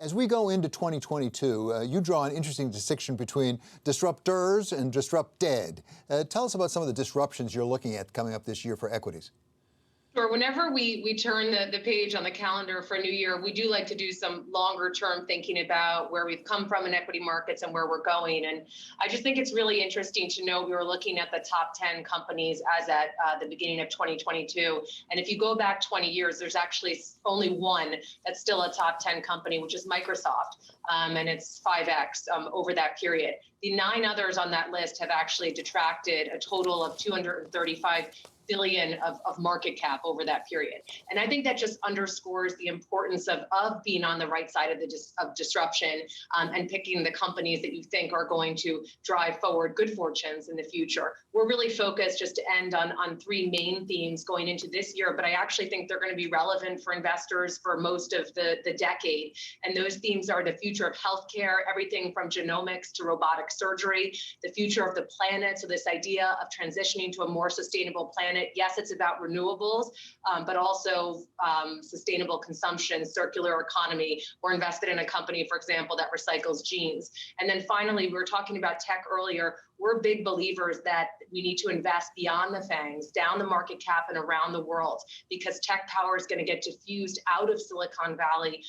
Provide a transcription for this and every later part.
As we go into 2022, you draw an interesting distinction between disruptors and disrupted. Tell us about some of the disruptions you're looking at coming up this year for equities. Sure. Whenever we turn the page on the calendar for a new year, we do like to do some longer term thinking about where we've come from in equity markets and where we're going. And I just think it's really interesting to know we were looking at the top 10 companies as at the beginning of 2022. And if you go back 20 years, there's actually only one that's still a top 10 company, which is Microsoft. And it's 5x over that period. The 9 others on that list have actually detracted a total of 235 billion of market cap over that period. And I think that just underscores the importance of being on the right side of disruption and picking the companies that you think are going to drive forward good fortunes in the future. We're really focused, just to end, on 3 main themes going into this year, but I actually think they're going to be relevant for investors for most of the decade. And those themes are the future of healthcare, everything from genomics to robotic surgery, the future of the planet, so this idea of transitioning to a more sustainable planet. Yes, it's about renewables, but also sustainable consumption, circular economy. We're invested in a company, for example, that recycles jeans. And then finally, we were talking about tech earlier. We're big believers that we need to invest beyond the FANGs, down the market cap and around the world, because tech power is going to get diffused out of Silicon Valley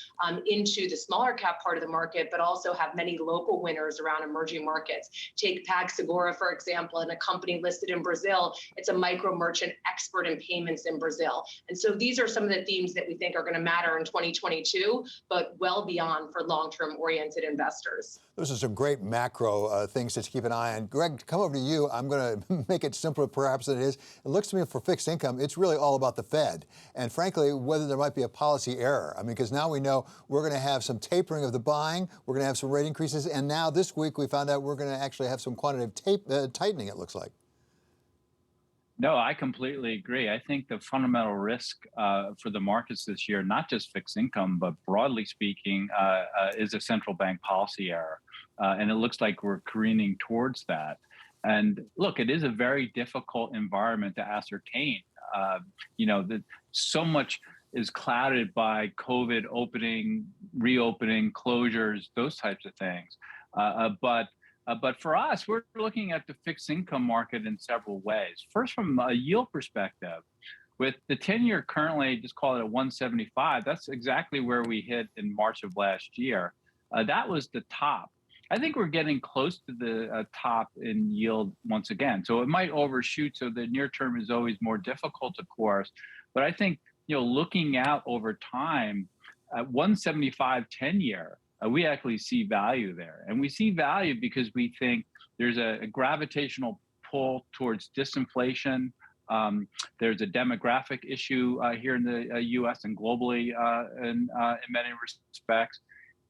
into the smaller cap part of the market, but also have many local winners around emerging markets. Take PagSeguro, for example, and a company listed in Brazil. It's a micro merchant expert in payments in Brazil. And so these are some of the themes that we think are going to matter in 2022, but well beyond for long-term oriented investors. Those are some great macro things to keep an eye on. Greg, to come over to you, I'm going to make it simpler perhaps than it is. It looks to me for fixed income, it's really all about the Fed. And frankly, whether there might be a policy error. I mean, because now we know we're going to have some tapering of the buying, we're going to have some rate increases, and now this week we found out we're going to actually have some quantitative tightening, it looks like. No, I completely agree. I think the fundamental risk for the markets this year, not just fixed income, but broadly speaking, is a central bank policy error. And it looks like we're careening towards that. And look, it is a very difficult environment to ascertain. That so much is clouded by COVID opening, reopening, closures, those types of things. But for us, we're looking at the fixed income market in several ways. First, from a yield perspective, with the 10-year currently, just call it at 175, that's exactly where we hit in March of last year. That was the top. I think we're getting close to the top in yield once again. So it might overshoot, so the near term is always more difficult, of course. But I think, looking out over time, at 175 10-year, we actually see value there. And we see value because we think there's a gravitational pull towards disinflation. There's a demographic issue here in the US and globally in many respects.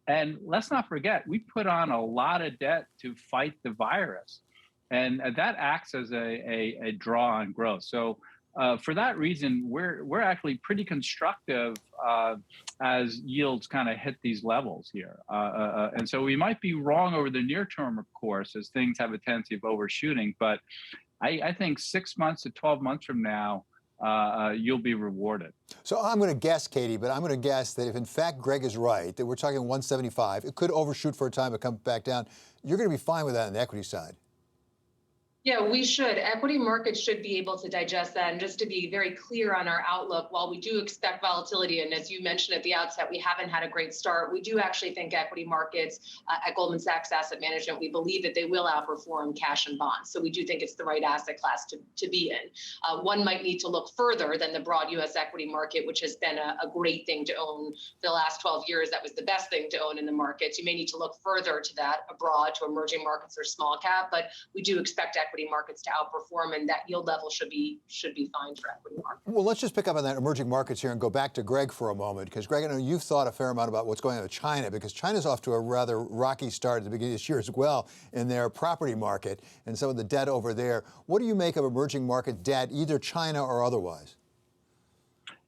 And let's not forget, we put on a lot of debt to fight the virus. And that acts as a draw on growth. So for that reason, we're actually pretty constructive as yields kind of hit these levels here. And so we might be wrong over the near term, of course, as things have a tendency of overshooting. But I think 6 months to 12 months from now, you'll be rewarded. So I'm going to guess, Katie, but I'm going to guess that if in fact Greg is right, that we're talking 175, it could overshoot for a time but come back down. You're going to be fine with that on the equity side. Yeah, we should. Equity markets should be able to digest that. And just to be very clear on our outlook, while we do expect volatility, and as you mentioned at the outset, we haven't had a great start, we do actually think equity markets at Goldman Sachs Asset Management, we believe that they will outperform cash and bonds. So we do think it's the right asset class to be in. One might need to look further than the broad U.S. equity market, which has been a great thing to own for the last 12 years. That was the best thing to own in the markets. You may need to look further to that abroad, to emerging markets or small cap, but we do expect equity markets to outperform, and that yield level should be fine for equity markets. Well, let's just pick up on that emerging markets here and go back to Greg for a moment, because Greg, I know you've thought a fair amount about what's going on with China, because China's off to a rather rocky start at the beginning of this year as well in their property market and some of the debt over there. What do you make of emerging market debt, either China or otherwise?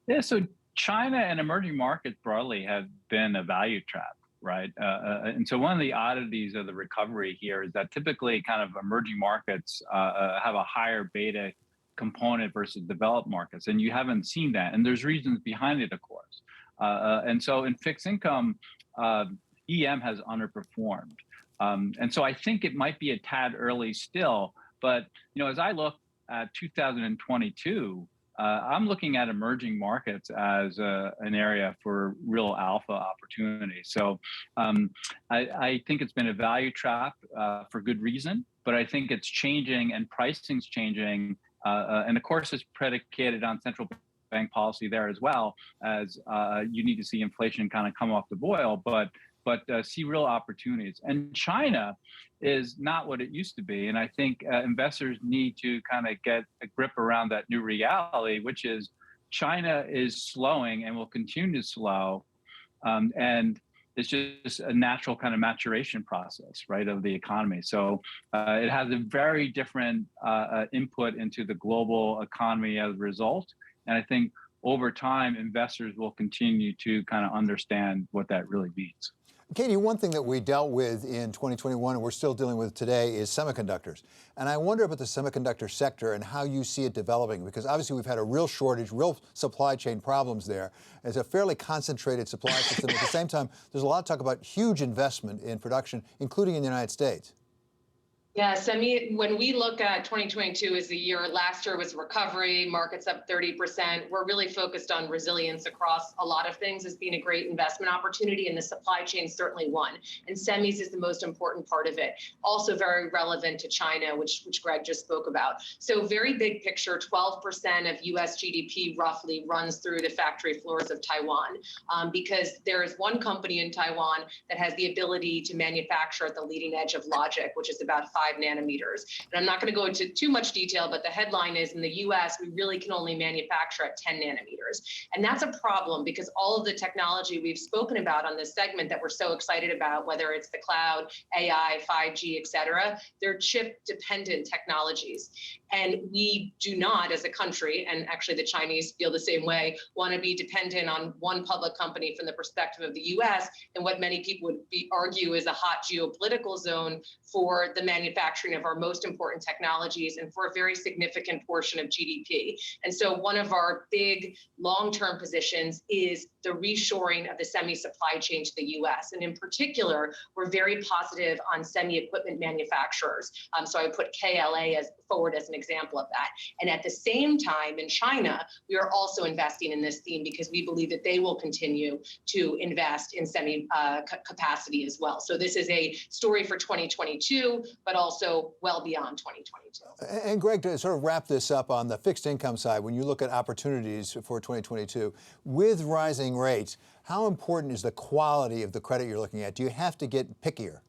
Yeah, so China and emerging markets broadly have been a value trap. Right. And so one of the oddities of the recovery here is that typically kind of emerging markets have a higher beta component versus developed markets. And you haven't seen that. And there's reasons behind it, of course. And so in fixed income, EM has underperformed. And so I think it might be a tad early still, but as I look at 2022, I'm looking at emerging markets as an area for real alpha opportunity. So I think it's been a value trap for good reason, but I think it's changing and pricing's changing. And of course, it's predicated on central bank policy there as well, as you need to see inflation kind of come off the boil, but see real opportunities. And China is not what it used to be. And I think investors need to kind of get a grip around that new reality, which is China is slowing and will continue to slow. And it's just a natural kind of maturation process, right, of the economy. So it has a very different input into the global economy as a result. And I think over time, investors will continue to kind of understand what that really means. Katie, one thing that we dealt with in 2021 and we're still dealing with today is semiconductors. And I wonder about the semiconductor sector and how you see it developing, because obviously we've had a real shortage, real supply chain problems there. It's a fairly concentrated supply system. At the same time, there's a lot of talk about huge investment in production, including in the United States. Yeah, when we look at 2022 as the year, last year was recovery, markets up 30%. We're really focused on resilience across a lot of things as being a great investment opportunity, and the supply chain is certainly one. And semis is the most important part of it. Also very relevant to China, which Greg just spoke about. So very big picture, 12% of US GDP roughly runs through the factory floors of Taiwan, because there is one company in Taiwan that has the ability to manufacture at the leading edge of logic, which is about 5 nanometers. And I'm not going to go into too much detail, but the headline is in the US, we really can only manufacture at 10 nanometers. And that's a problem because all of the technology we've spoken about on this segment that we're so excited about, whether it's the cloud, AI, 5G, et cetera, they're chip dependent technologies. And we do not, as a country, and actually the Chinese feel the same way, want to be dependent on one public company from the perspective of the US and what many people would argue is a hot geopolitical zone for the manufacturing of our most important technologies and for a very significant portion of GDP. And so one of our big long-term positions is the reshoring of the semi supply chain to the US. And in particular, we're very positive on semi equipment manufacturers. So I would put KLA forward as an example of that. And at the same time, in China, we are also investing in this theme because we believe that they will continue to invest in semi capacity as well. So this is a story for 2022, but also well beyond 2022. And Greg, to sort of wrap this up on the fixed income side, when you look at opportunities for 2022, with rising rates, how important is the quality of the credit you're looking at? Do you have to get pickier?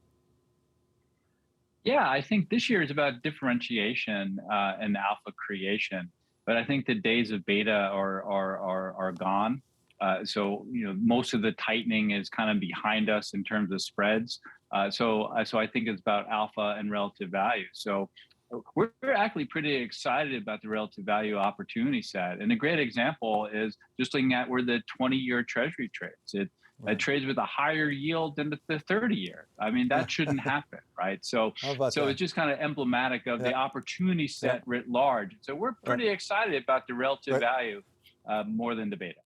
Yeah, I think this year is about differentiation and alpha creation, but I think the days of beta are gone. So most of the tightening is kind of behind us in terms of spreads. So I think it's about alpha and relative value. So we're actually pretty excited about the relative value opportunity set. And a great example is just looking at where the 20-year Treasury trades. It trades with a higher yield than the 30-year. I mean, that shouldn't happen, right? So it's just kind of emblematic of the opportunity set writ large. So we're pretty excited about the relative value more than the beta.